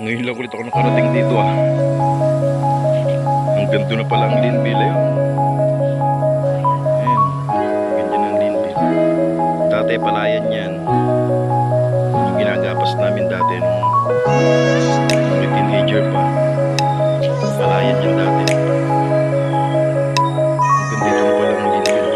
Ngayon lang ulit ako nakarating dito ah. Ang ganito na pala ang Linville yun. Ayan, ganyan ang Linville. Dati palayan yan. Yung ginagapas namin dati nung may teenager pa. Palayan yan dati. Ang ganito na pala ang Linville.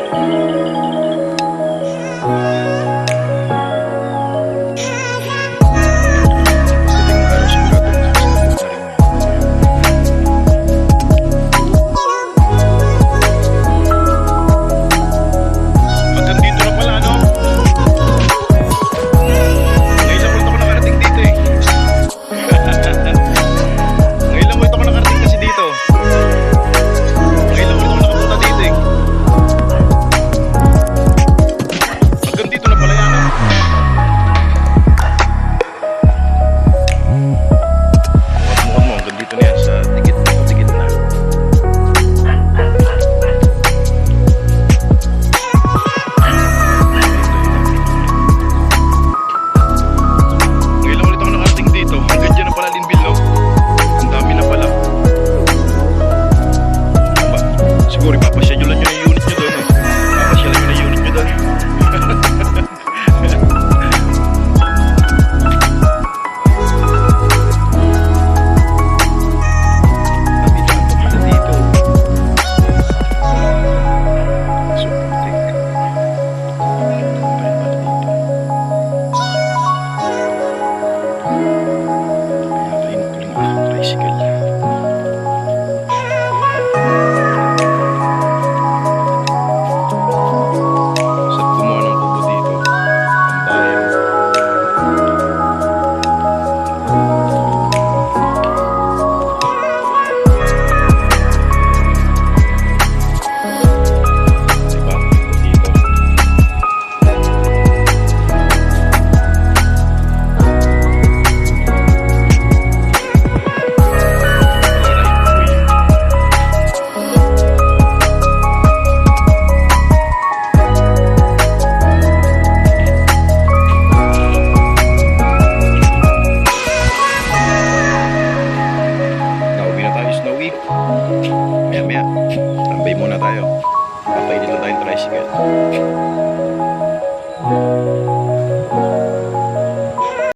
Siguro ipapasyadulan nyo na yung unit nyo doon. Papasyalan nyo na yung unit nyo doon. Nandito na po pala dito. So, putik. Kaya kain ko rin ang tricycle. Maya tambay muna tayo. Papay dito tayong tricycle.